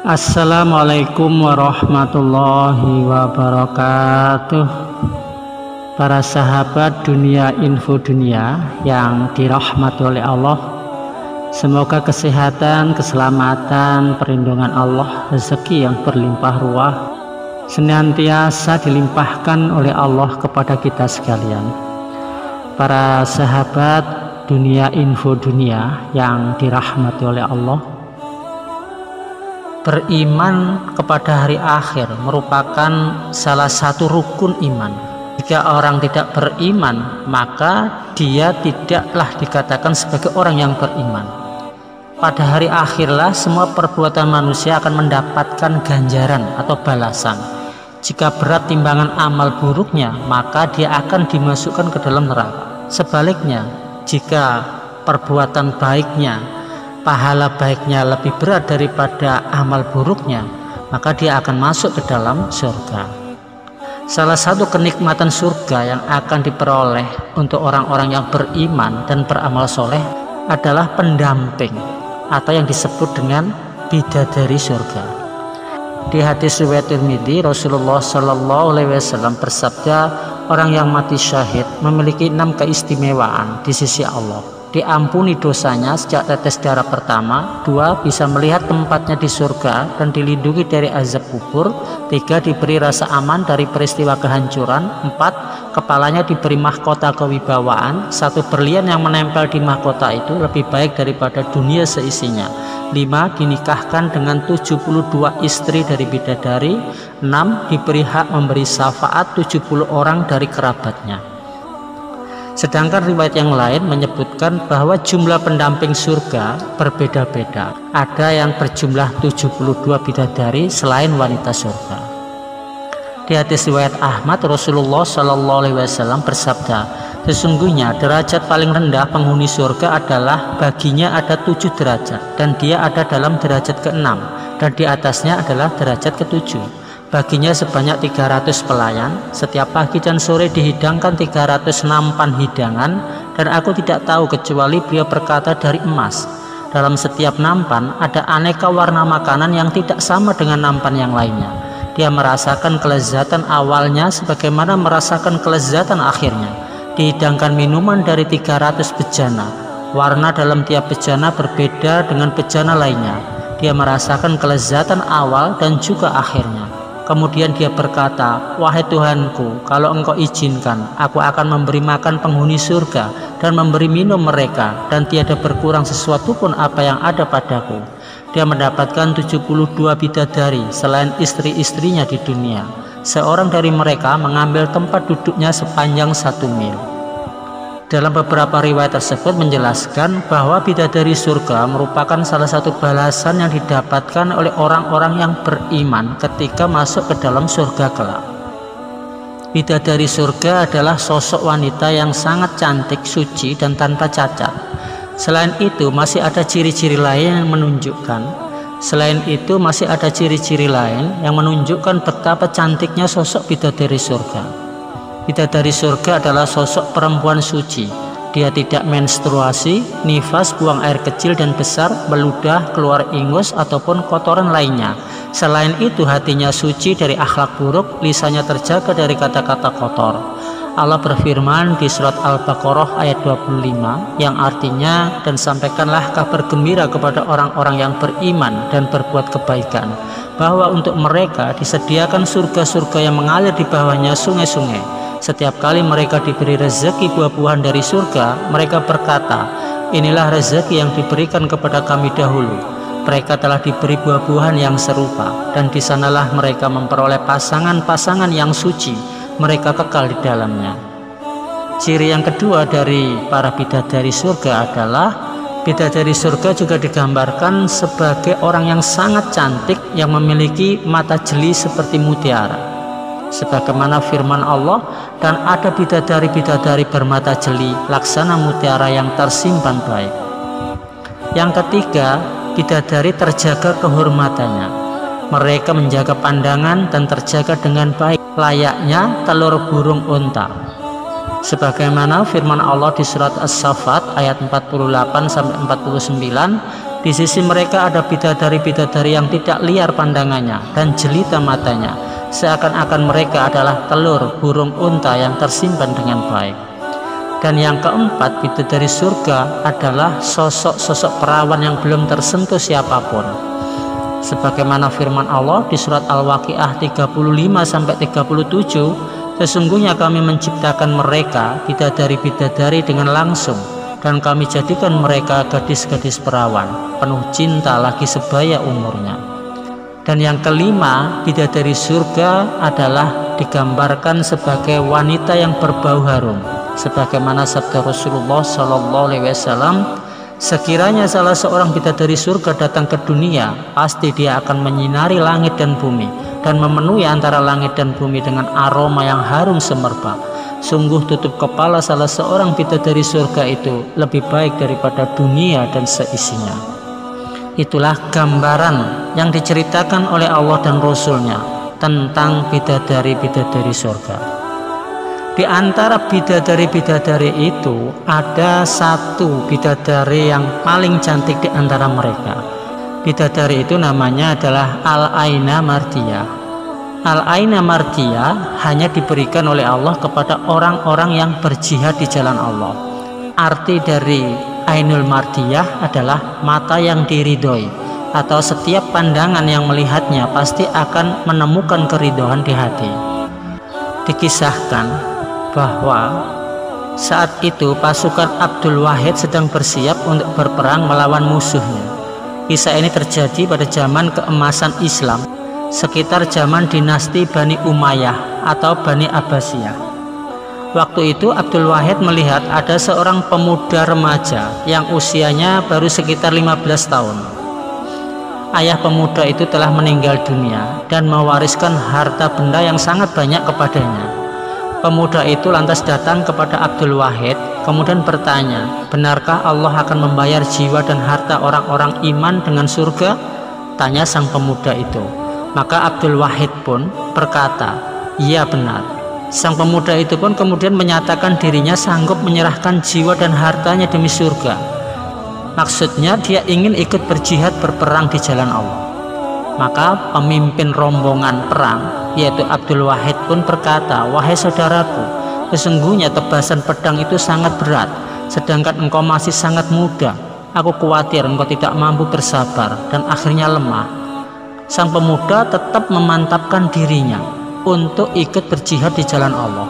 Assalamualaikum warahmatullahi wabarakatuh. Para sahabat dunia info dunia yang dirahmati oleh Allah, semoga kesehatan, keselamatan, perlindungan Allah, rezeki yang berlimpah ruah senantiasa dilimpahkan oleh Allah kepada kita sekalian. Para sahabat dunia info dunia yang dirahmati oleh Allah, beriman kepada hari akhir merupakan salah satu rukun iman. Jika orang tidak beriman, maka dia tidaklah dikatakan sebagai orang yang beriman. Pada hari akhirlah semua perbuatan manusia akan mendapatkan ganjaran atau balasan. Jika berat timbangan amal buruknya, maka dia akan dimasukkan ke dalam neraka. Sebaliknya, jika perbuatan baiknya, pahala baiknya lebih berat daripada amal buruknya, maka dia akan masuk ke dalam surga. Salah satu kenikmatan surga yang akan diperoleh untuk orang-orang yang beriman dan beramal soleh adalah pendamping atau yang disebut dengan bidadari surga. Di hadis riwayat Tirmidzi, Rasulullah Shallallahu Alaihi Wasallam bersabda, orang yang mati syahid memiliki 6 keistimewaan di sisi Allah. Diampuni dosanya sejak tetes darah pertama. 2. Bisa melihat tempatnya di surga dan dilindungi dari azab kubur. 3. Diberi rasa aman dari peristiwa kehancuran. 4. Kepalanya diberi mahkota kewibawaan. 1 berlian yang menempel di mahkota itu lebih baik daripada dunia seisinya. 5. Dinikahkan dengan 72 istri dari bidadari. 6. Diberi hak memberi syafaat 70 orang dari kerabatnya. Sedangkan riwayat yang lain menyebutkan bahwa jumlah pendamping surga berbeda-beda. Ada yang berjumlah 72 bidadari selain wanita surga. Di hadis riwayat Ahmad, Rasulullah Shallallahu Alaihi Wasallam bersabda, sesungguhnya derajat paling rendah penghuni surga adalah baginya ada 7 derajat, dan dia ada dalam derajat ke-6, dan di atasnya adalah derajat ke-7. Baginya sebanyak 300 pelayan. Setiap pagi dan sore dihidangkan 300 nampan hidangan, dan aku tidak tahu kecuali beliau berkata dari emas. Dalam setiap nampan ada aneka warna makanan yang tidak sama dengan nampan yang lainnya. Dia merasakan kelezatan awalnya sebagaimana merasakan kelezatan akhirnya. Dihidangkan minuman dari 300 bejana. Warna dalam tiap bejana berbeda dengan bejana lainnya. Dia merasakan kelezatan awal dan juga akhirnya. Kemudian dia berkata, wahai Tuhanku, kalau engkau izinkan, aku akan memberi makan penghuni surga dan memberi minum mereka, dan tiada berkurang sesuatu pun apa yang ada padaku. Dia mendapatkan 72 bidadari selain istri-istrinya di dunia. Seorang dari mereka mengambil tempat duduknya sepanjang 1 mil. Dalam beberapa riwayat tersebut menjelaskan bahwa bidadari surga merupakan salah satu balasan yang didapatkan oleh orang-orang yang beriman ketika masuk ke dalam surga kelak. Bidadari surga adalah sosok wanita yang sangat cantik, suci, dan tanpa cacat. Selain itu masih ada ciri-ciri lain yang menunjukkan betapa cantiknya sosok bidadari surga. Bidadari surga adalah sosok perempuan suci. Dia tidak menstruasi, nifas, buang air kecil dan besar, meludah, keluar ingus ataupun kotoran lainnya. Selain itu hatinya suci dari akhlak buruk, lisannya terjaga dari kata-kata kotor. Allah berfirman di surat Al-Baqarah ayat 25 yang artinya, dan sampaikanlah kabar gembira kepada orang-orang yang beriman dan berbuat kebaikan, bahwa untuk mereka disediakan surga-surga yang mengalir di bawahnya sungai-sungai. Setiap kali mereka diberi rezeki buah-buahan dari surga, mereka berkata, inilah rezeki yang diberikan kepada kami dahulu. Mereka telah diberi buah-buahan yang serupa, dan di sanalah mereka memperoleh pasangan-pasangan yang suci. Mereka kekal di dalamnya. Ciri yang kedua dari para bidadari surga adalah bidadari surga juga digambarkan sebagai orang yang sangat cantik yang memiliki mata jeli seperti mutiara. Sebagaimana firman Allah, dan ada bidadari-bidadari bermata jeli laksana mutiara yang tersimpan baik. Yang ketiga, bidadari terjaga kehormatannya. Mereka menjaga pandangan dan terjaga dengan baik, layaknya telur burung unta. Sebagaimana firman Allah di surat As-Saffat ayat 48-49, Di sisi mereka ada bidadari-bidadari yang tidak liar pandangannya dan jelita matanya, seakan-akan mereka adalah telur burung unta yang tersimpan dengan baik. Dan yang keempat, bidadari surga adalah sosok-sosok perawan yang belum tersentuh siapapun. Sebagaimana firman Allah di surat Al-Waqiah 35-37, sesungguhnya kami menciptakan mereka bidadari-bidadari dengan langsung, dan kami jadikan mereka gadis-gadis perawan, penuh cinta lagi sebaya umurnya. Dan yang kelima, bidadari surga adalah digambarkan sebagai wanita yang berbau harum, sebagaimana sabda Rasulullah SAW, sekiranya salah seorang bidadari surga datang ke dunia, pasti dia akan menyinari langit dan bumi dan memenuhi antara langit dan bumi dengan aroma yang harum semerbak. Sungguh tutup kepala salah seorang bidadari surga itu lebih baik daripada dunia dan seisinya. Itulah gambaran yang diceritakan oleh Allah dan Rasul-Nya tentang bidadari-bidadari surga. Di antara bidadari-bidadari itu ada satu bidadari yang paling cantik di antara mereka. Bidadari itu namanya adalah Al-Aina Mardiyah. Al-Aina Mardiyah hanya diberikan oleh Allah kepada orang-orang yang berjihad di jalan Allah. Arti dari Ainul Mardiyah adalah mata yang diridhoi, atau setiap pandangan yang melihatnya pasti akan menemukan keridhaan di hati. Dikisahkan bahwa saat itu pasukan Abdul Wahid sedang bersiap untuk berperang melawan musuhnya. Kisah ini terjadi pada zaman keemasan Islam, sekitar zaman dinasti Bani Umayyah atau Bani Abbasiyah. Waktu itu Abdul Wahid melihat ada seorang pemuda remaja yang usianya baru sekitar 15 tahun. Ayah pemuda itu telah meninggal dunia dan mewariskan harta benda yang sangat banyak kepadanya. Pemuda itu lantas datang kepada Abdul Wahid, kemudian bertanya, benarkah Allah akan membayar jiwa dan harta orang-orang iman dengan surga? Tanya sang pemuda itu. Maka Abdul Wahid pun berkata, iya benar. Sang pemuda itu pun kemudian menyatakan dirinya sanggup menyerahkan jiwa dan hartanya demi surga. Maksudnya dia ingin ikut berjihad berperang di jalan Allah. Maka pemimpin rombongan perang, yaitu Abdul Wahid pun berkata, wahai saudaraku, sesungguhnya tebasan pedang itu sangat berat, sedangkan engkau masih sangat muda. Aku khawatir engkau tidak mampu bersabar dan akhirnya lemah. Sang pemuda tetap memantapkan dirinya untuk ikut berjihad di jalan Allah.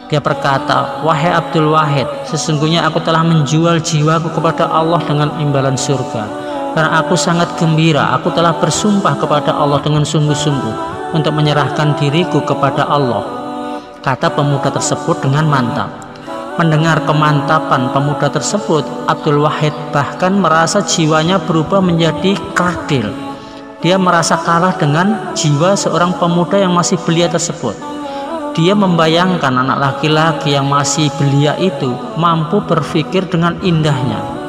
Dia berkata, wahai Abdul Wahid, sesungguhnya aku telah menjual jiwaku kepada Allah dengan imbalan surga. Karena aku sangat gembira, aku telah bersumpah kepada Allah dengan sungguh-sungguh untuk menyerahkan diriku kepada Allah, kata pemuda tersebut dengan mantap. Mendengar kemantapan pemuda tersebut, Abdul Wahid bahkan merasa jiwanya berubah menjadi kerdil. Dia merasa kalah dengan jiwa seorang pemuda yang masih belia tersebut. Dia membayangkan anak laki-laki yang masih belia itu mampu berpikir dengan indahnya.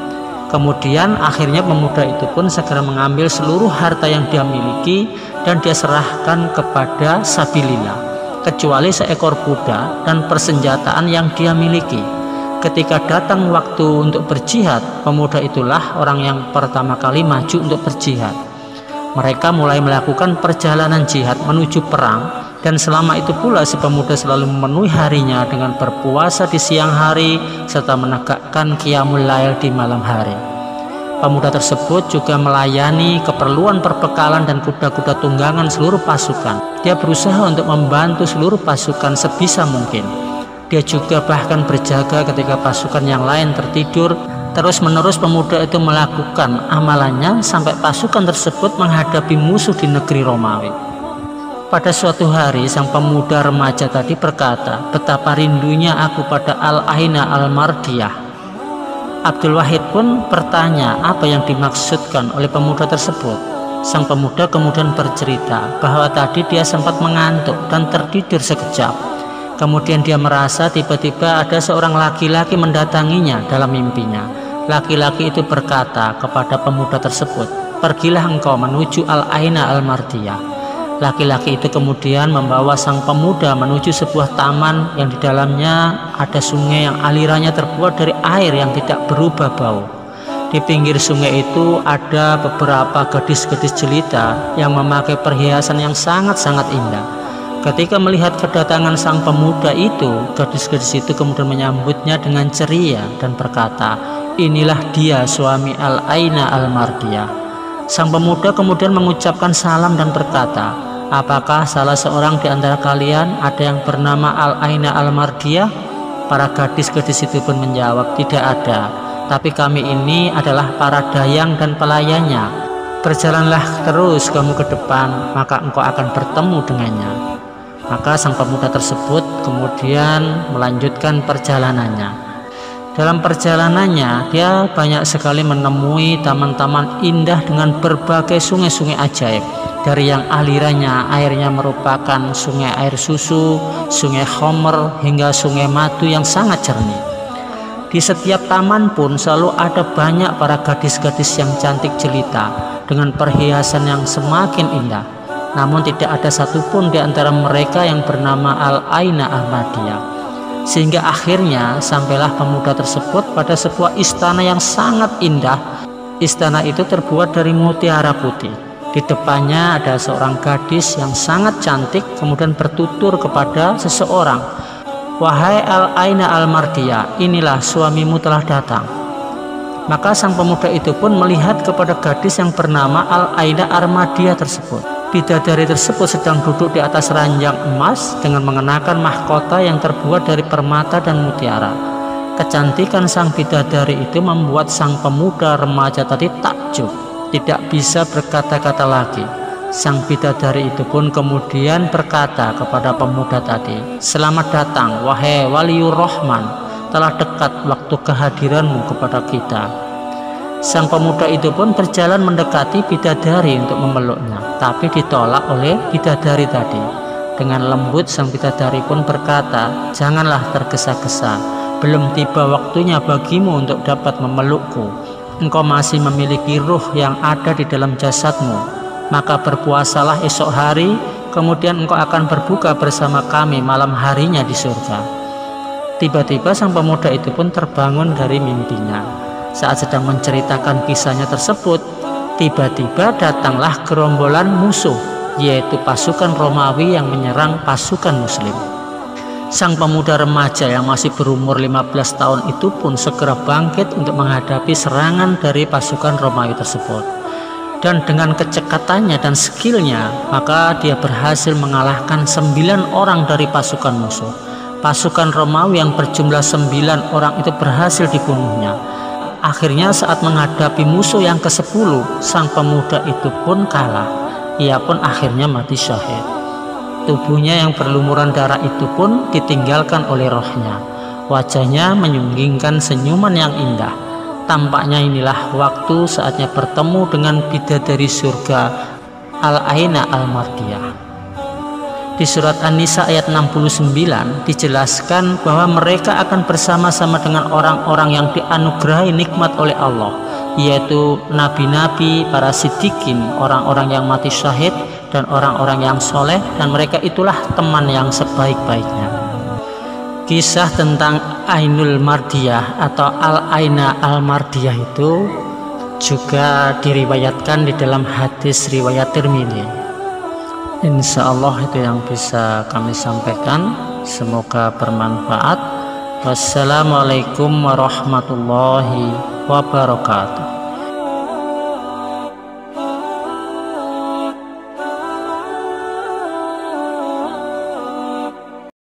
Kemudian akhirnya pemuda itu pun segera mengambil seluruh harta yang dia miliki dan dia serahkan kepada sabilillah, kecuali seekor kuda dan persenjataan yang dia miliki. Ketika datang waktu untuk berjihad, pemuda itulah orang yang pertama kali maju untuk berjihad. Mereka mulai melakukan perjalanan jihad menuju perang, dan selama itu pula si pemuda selalu memenuhi harinya dengan berpuasa di siang hari serta menegakkan qiyamul lail di malam hari. Pemuda tersebut juga melayani keperluan perbekalan dan kuda-kuda tunggangan seluruh pasukan. Dia berusaha untuk membantu seluruh pasukan sebisa mungkin. Dia juga bahkan berjaga ketika pasukan yang lain tertidur. Terus-menerus pemuda itu melakukan amalannya sampai pasukan tersebut menghadapi musuh di negeri Romawi. Pada suatu hari sang pemuda remaja tadi berkata, betapa rindunya aku pada Al-Aina Al-Mardiyah. Abdul Wahid pun bertanya apa yang dimaksudkan oleh pemuda tersebut. Sang pemuda kemudian bercerita bahwa tadi dia sempat mengantuk dan tertidur sekejap. Kemudian dia merasa tiba-tiba ada seorang laki-laki mendatanginya dalam mimpinya. Laki-laki itu berkata kepada pemuda tersebut, pergilah engkau menuju Al-Aina Al-Mardiyah. Laki-laki itu kemudian membawa sang pemuda menuju sebuah taman yang di dalamnya ada sungai yang alirannya terbuat dari air yang tidak berubah bau. Di pinggir sungai itu ada beberapa gadis-gadis jelita yang memakai perhiasan yang sangat-sangat indah. Ketika melihat kedatangan sang pemuda itu, gadis-gadis itu kemudian menyambutnya dengan ceria dan berkata, "Inilah dia suami Al-Aina Al-Mardiyah." Sang pemuda kemudian mengucapkan salam dan berkata, "Apakah salah seorang di antara kalian ada yang bernama Al-Aina Al-Mardiyah?" Para gadis-gadis itu pun menjawab, "Tidak ada, tapi kami ini adalah para dayang dan pelayannya. Berjalanlah terus kamu ke depan, maka engkau akan bertemu dengannya." Maka sang pemuda tersebut kemudian melanjutkan perjalanannya. Dalam perjalanannya, dia banyak sekali menemui taman-taman indah dengan berbagai sungai-sungai ajaib. Dari yang alirannya airnya merupakan sungai air susu, sungai Khomer, hingga sungai madu yang sangat jernih. Di setiap taman pun selalu ada banyak para gadis-gadis yang cantik jelita dengan perhiasan yang semakin indah. Namun tidak ada satupun di antara mereka yang bernama Al-Aina Ahmadiyah. Sehingga akhirnya sampailah pemuda tersebut pada sebuah istana yang sangat indah. Istana itu terbuat dari mutiara putih. Di depannya ada seorang gadis yang sangat cantik kemudian bertutur kepada seseorang, "Wahai Al-Aina Al-Mardiyah, inilah suamimu telah datang." Maka sang pemuda itu pun melihat kepada gadis yang bernama Al-Aina Al-Mardiyah tersebut. Bidadari tersebut sedang duduk di atas ranjang emas dengan mengenakan mahkota yang terbuat dari permata dan mutiara. Kecantikan sang bidadari itu membuat sang pemuda remaja tadi takjub, tidak bisa berkata-kata lagi. Sang bidadari itu pun kemudian berkata kepada pemuda tadi, "Selamat datang wahai Waliur Rahman, telah dekat waktu kehadiranmu kepada kita." Sang pemuda itu pun berjalan mendekati bidadari untuk memeluknya, tapi ditolak oleh bidadari tadi. Dengan lembut sang bidadari pun berkata, "Janganlah tergesa-gesa, belum tiba waktunya bagimu untuk dapat memelukku. Engkau masih memiliki ruh yang ada di dalam jasadmu, maka berpuasalah esok hari, kemudian engkau akan berbuka bersama kami malam harinya di surga." Tiba-tiba sang pemuda itu pun terbangun dari mimpinya. Saat sedang menceritakan kisahnya tersebut, tiba-tiba datanglah gerombolan musuh, yaitu pasukan Romawi yang menyerang pasukan Muslim. Sang pemuda remaja yang masih berumur 15 tahun itu pun segera bangkit untuk menghadapi serangan dari pasukan Romawi tersebut. Dan dengan kecekatannya dan skillnya, maka dia berhasil mengalahkan 9 orang dari pasukan musuh. Pasukan Romawi yang berjumlah 9 orang itu berhasil dibunuhnya. Akhirnya saat menghadapi musuh yang ke-10, sang pemuda itu pun kalah. Ia pun akhirnya mati syahid. Tubuhnya yang berlumuran darah itu pun ditinggalkan oleh rohnya. Wajahnya menyunggingkan senyuman yang indah. Tampaknya inilah waktu saatnya bertemu dengan bidadari surga Al-Aina Al-Mardiyah. Di surat An-Nisa ayat 69 dijelaskan bahwa mereka akan bersama-sama dengan orang-orang yang dianugerahi nikmat oleh Allah, yaitu nabi-nabi, para siddiqin, orang-orang yang mati syahid, dan orang-orang yang soleh, dan mereka itulah teman yang sebaik-baiknya. Kisah tentang Ainul Mardiyah atau Al-Aina Al-Mardiyah itu juga diriwayatkan di dalam hadis riwayat Tirmidzi. Insya Allah itu yang bisa kami sampaikan. Semoga bermanfaat. Wassalamualaikum warahmatullahi wabarakatuh.